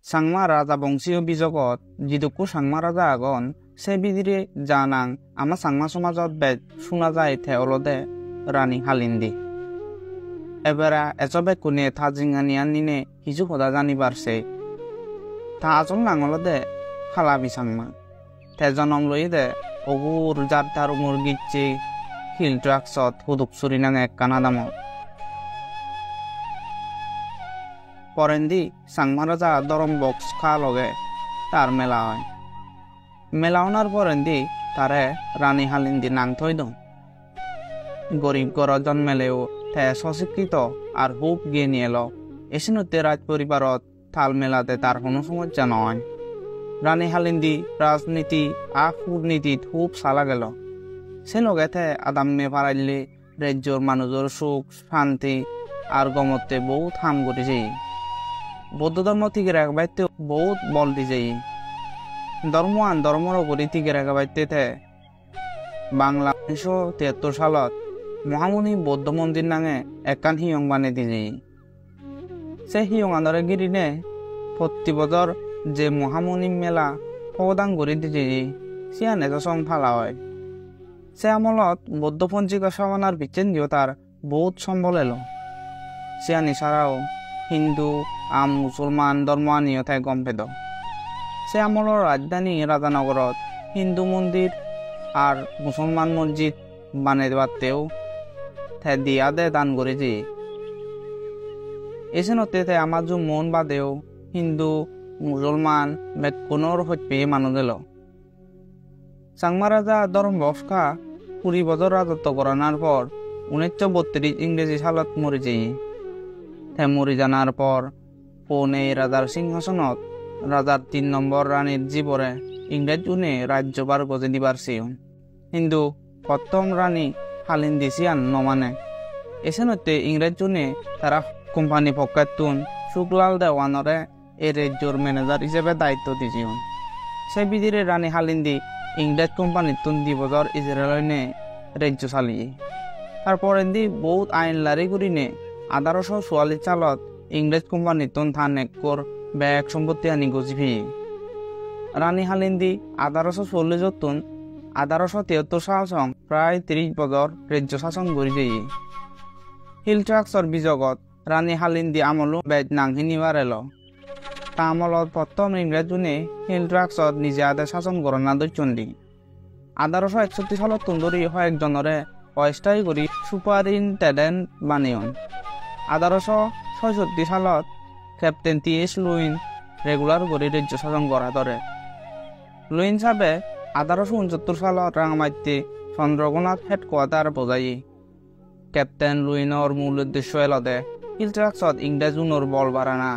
Sangma raja bongsiyo bijogot jiduku sangma raja agon se bidire janang ama sangma somajot bet shuna jai the olode Rani Halindi. Ebera ejobe kune tha jingani nine hiju hoda janibar se tha ajol nangolode halabi sangma the jonom loide ogur jar tar murgicche hill truck sot huduk surinang ekkan adamo porendi sangma raja dorom box kha loge tar mela hoy mela onar porendi tare Rani Halindi nang thoi dong গরিব ঘর জন্মেলেও তে সশিক্ষিত আর খুব জ্ঞানী এলো এসিনতে রাজ পরিবারত তাল মেলাতে তার কোনো সমস্যা নয় রানী হালিন্দি রাজনীতি আর কূটনীতিত খুব সালা গেল সে লগেতে আদামে পারাইলে রাজ্যর মানুষের সুখ শান্তি আর গমতে বহুত হাম করেছে বৌদ্ধ ধর্ম থেকে রাখবাইতে বহুত বল দিছে ধর্ম আন ধর্মর উপরে থেকে রাখবাইতে বাংলা 1973 সালত মহামুনি বৌদ্ধ মন্দির নাঙে একখান হিয়ং বানিয়ে দিছে সে হিয়ং আন্দরে গিরিনে প্রতি বছর যে মহামুনি মেলা প্রদান করে দিছে সিয়ান এত সং ফালা হয় সে আমলত বৌদ্ধ পঞ্জিকা সাবানার বিচ্ছেন্দিও তার বহুত সম্বল এলো সিয়ানি ছাড়াও হিন্দু আম মুসলমান ধর্মানীয় তাই গম পেদ সে আমলের রাজধানী রাজানগরত হিন্দু মন্দির আর মুসলমান মসজিদ বানিয়ে দেওয়াতেও তাই দিয়া দে দান করেছি এসেনতে তাই আমার যে মন বাদেও হিন্দু মুসলমান বেকোনোর হইতে মানুষ এলো সাংমা রাজা ধর্ম বফকা 20 বছর রাজত্ব করানোর পর 1932 ইংরেজি সালত মরেছে তাই মরে জানার পর পৌনে রাজার সিংহাসনত রাজার 3 নম্বর রানীর জীবরে ইংরেজ উনে রাজ্যবার গজে দিবার কিন্তু প্রথম রানী হালিন্দি সিয়ান নমানে এসেনতে ইংরেজ জুনে তারা কোম্পানি পক্ষাতুন শুক্লাল দেওয়ানরে এই রাজ্যর ম্যানেজার হিসেবে দায়িত্ব দিয়েছিলেন সে বিদিরে রানী হালিন্দি ইংরেজ কোম্পানির তুন 2 বছর ইসরায়েলে রাজ্য চালিয়ে তারপর এদি বহুত আইন লারি করিনে 1844 সালত ইংরেজ কোম্পানির তুন থান একর ব্যাগ সম্পত্তি আনি গজিফি রানী হালিন্দি 1840 তুন 1873 সাল সং প্রায় 30 বছর রাজ্য শাসন করেছে হিল ট্রাক্সর বিজগত রানী হালিন্দি আমল বেদ নাংহিনিবার এলো তা আমলত প্রথম ইংরেজ জুনে হিল ট্রাক্সত নিজে আদে শাসন করনা দৈচন্দি 1861 সালত তুন্দরি কয়েকজনরে অস্থায়ী করি সুপারিনটেন্ডেন্ট বানিয়ন 1866 সালত ক্যাপ্টেন টি.এস. লুইন রেগুলার করে রাজ্য শাসন করা ধরে লুইন সাহেবে 1869 সালত রাঙামাটিতে চন্দ্রকোনাত হেডকোয়ার্টার বজাই ক্যাপ্টেন লুইনর মূল উদ্দেশ্য এলদে হিল ট্রাক্সত ইংরেজ উনর বল বাড়ানা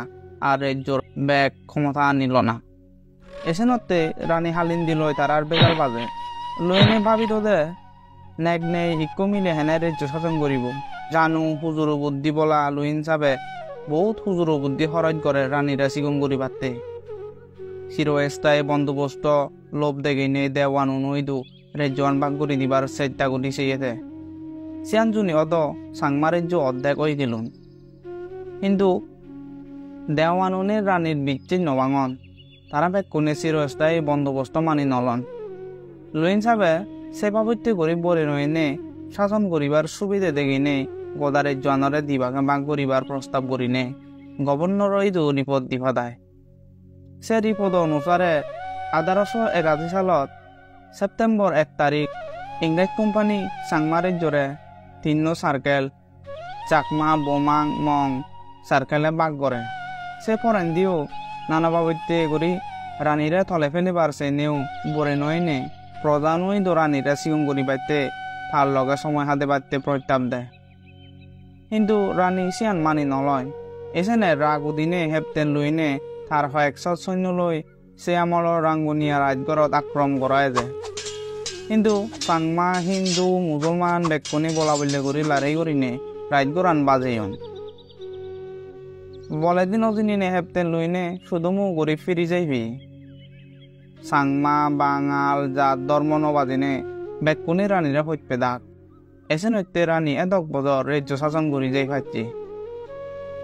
আর রাজ্যর ব্যাগ ক্ষমতা আনিল না এসেনতে রানী হালিন্দি লই তারার বেগার বাজে লুইনে ভাবিত দে নেক নেই ইকো মিলে হেনে রাজ্য শাসন করিব জানু হুজুর বুদ্ধি বলা লুইন সাহেবে বহুত হুজুর বুদ্ধি খরচ করে রানীরা সিগম করি পারতে চিরস্থায়ী বন্দোবস্ত লোভ দেখে নেই দেওয়ান নইদু রাজ্যবান ভাগ করে দিবার চেষ্টা করি সেইতে সিয়ানজুনি অদ সাংমা রাজ্য অর্ধেক হয়ে দিলুন কিন্তু দেওয়ানুনের রানীর বিচ্ছিন্ন নবাঙন তারা বেকুনে চিরস্থায়ী বন্দোবস্ত মানি নলন লুইন সাহেবে সেবাবত্য করে বরে নইনে শাসন করিবার সুবিধে দেখিনে গদা রাজ্য আনরে দিবাকে ভাগ করিবার প্রস্তাব করিনে গভর্নর ইদু রিপোর্ট দিবা দেয় সে রিপোর্ট অনুসারে 1881 সালত সেপ্টেম্বর 1 তারিখ ইংরেজ কোম্পানি সাংমা রাজ্যরে 3 সার্কেল চাকমা বোমাং মং সার্কেলে ভাগ করে সে পরেন দিও নানা বাবত্যে করি রানীরে থলে ফেলিবার সে নেও বরে নইনে প্রধান হইদ রানীরা সিগম করি পাইতে তার লগে সময় হাতে পাইতে প্রস্তাব দেয় কিন্তু রানী সিয়ান মানি নলয় এসেনে রাগ উদিনে হেপতেন লুইনে তার 100 সৈন্য লই সে আমলৰ রাঙ্গুনিয়া রাজগড়ত আক্রমণ করায় যায় কিন্তু সাংমা হিন্দু মুসলমান বেকুনি বলা বললে করি লড়াই করিনে রাজগড়ান বাজেয়ন বলে দিন অজিনে হেপতেন লুইনে শুধু মু গরিব ফিরি যাইবি সাংমা বাঙাল জাত ধর্ম নবাজিনে বেকুনি রানীরা হইতে দাগ এসে নইতে রানী এদক বছর রাজ্য শাসন করি যাই পাচ্ছি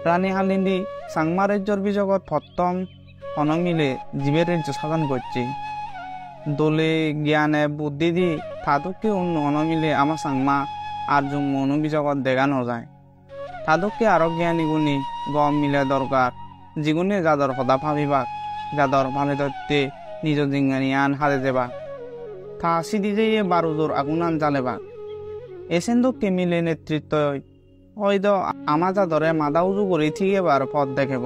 রানী হালিন্দি সাংমা রাজ্যর বিজগত প্রথম অন মিলে জীবের রাজ্য শাসন করছে দলে জ্ঞানে বুদ্ধি দি তাদুককে অন্য অন মিলে আমার সাংমা আর জন্ম অনুবিজগত দেখানো যায় তাদুককে আরো জ্ঞানী গুণী গম মিলে দরকার যিগুণে যাদর সদা ভাবিবাক যাদর ভালে তত্ত্বে নিজ জিঙ্গানিয়ান হাতে দেবাক তা সিদি যে বারুদোর আগুনান জ্বালেবাক এসেন্দুককে মিলে নেতৃত্ব হয়তো আমার যাদরে মাদা উজু করে ঠিক এবার পথ দেখেব